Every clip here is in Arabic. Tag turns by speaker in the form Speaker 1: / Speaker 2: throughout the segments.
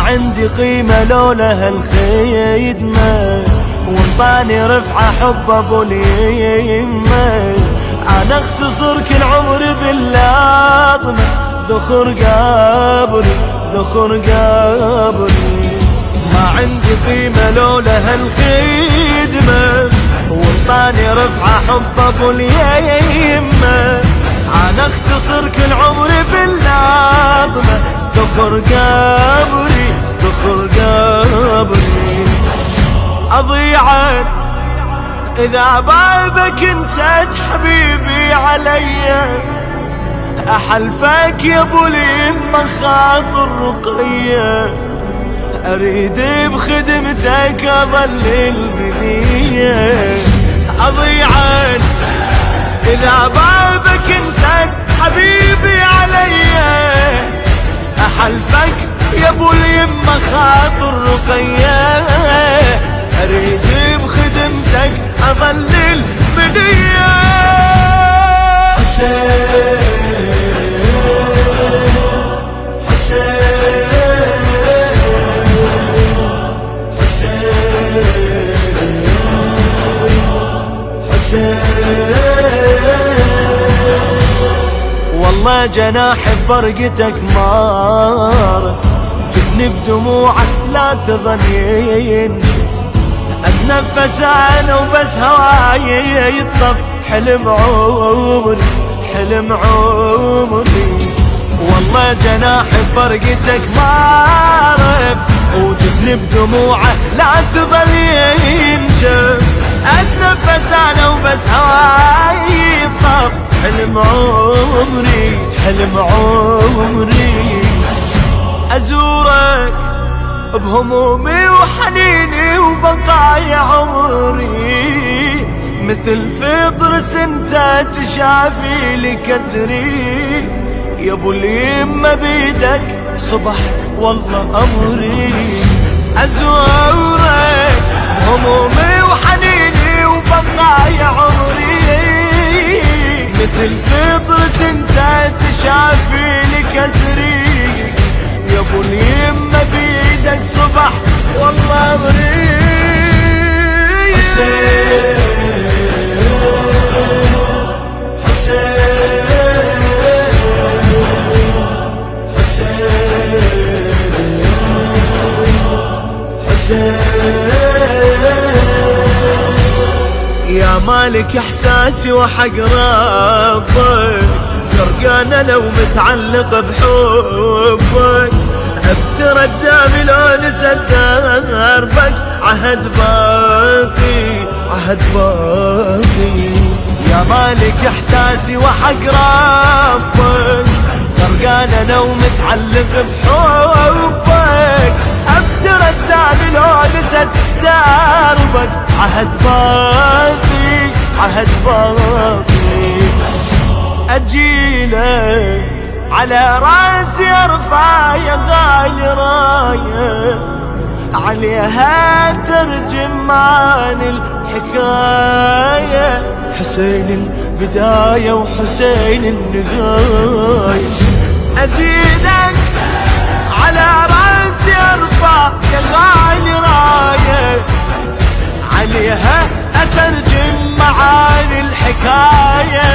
Speaker 1: عندي قيمة لولا هالخدمة، وانطاني رفعة حب ابو اليمة. انا اختصر كل عمري باللاطمة، ذخر قبري ذخر قبري. ما عندي قيمة لولا هالخدمة، وانطاني رفعة حب ابو اليمة. انا اختصر كل عمري باللاطمة، ذخر قبري ذخر قبري. اضيعك اذا بابك نسيت حبيبي عليا، احلفك يا ابو اليمة خاطر رقية، اريد بخدمتك اظل البنية. اضيعك اذا بابك نسيت حبيبي عليا، احلفك يا ابو اليمة خاطر رقية، اريد بخدمتك اظل البنية. حسين حسين والله جناح فرقتك مارت، جفني بدموعك لا تظن ينشف. اتنفس انا وبس هواي يطف، حلم عمري حلم عمري. والله جناح فرقتك مارف، وجفني بدموعه لا تظل ينشف. اتنفس انا وبس هواي يطف، حلم عمري حلم عمري. ازورك بهمومي وحنيني وبقايا عمري، مثل فطرس انت تشافي لي كسري. يا ابو اليمة بيدك صبح والله امري. ازورك بهمومي وحنيني وبقايا عمري، مثل فطرس انت تشافي لي كسري. يا ابو اليمة بيدك صبح والله امري. حسين حسين حسين يا مالك احساسي وحق ربك، غرقانة لو متعلق بحبك. ابتر اجزامي لو نسيت دربك، عهد باقي عهد باقي. يا مالك احساسي وحق ربك، غرقانة لو متعلق بحبك. ابتر اجزامي لو نسيت دربك، عهد باقي عهد باقي. اجيلك على راسي ارفع يا غالي رايه، عليها ترجمان الحكايه. حسين البدايه وحسين النهايه. اجيلك على راسي ارفع يا غالي رايه، عليها اترجم معاني الحكايه.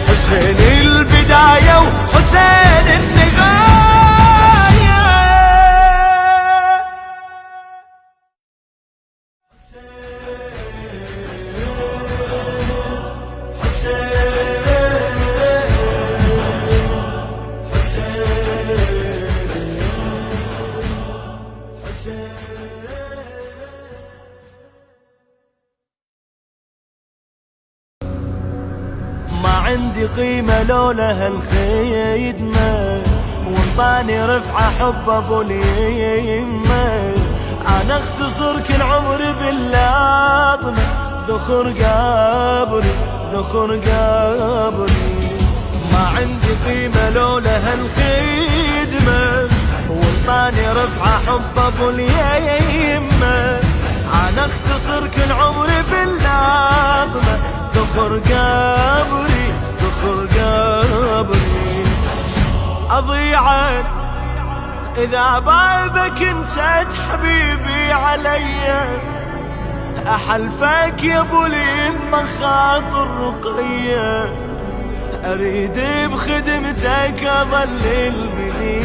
Speaker 1: حسين البداية وحسين النهاية. عندي قيمة لولا هالخدمة، وانطاني رفعة حب ابو اليمة. انا اختصر كل عمري باللاطمة، ذخر قبري ذخر قبري. ما عندي قيمة لولا هالخدمة، وانطاني رفعة حب ابو اليمة. انا اختصر كل عمري باللاطمة، ذخر قبري ذخر قبري. اضيعك إذا بابك نسيت حبيبي عليا، أحلفك يا ابو اليمة خاطر رقية، أريد بخدمتك أظل البنية.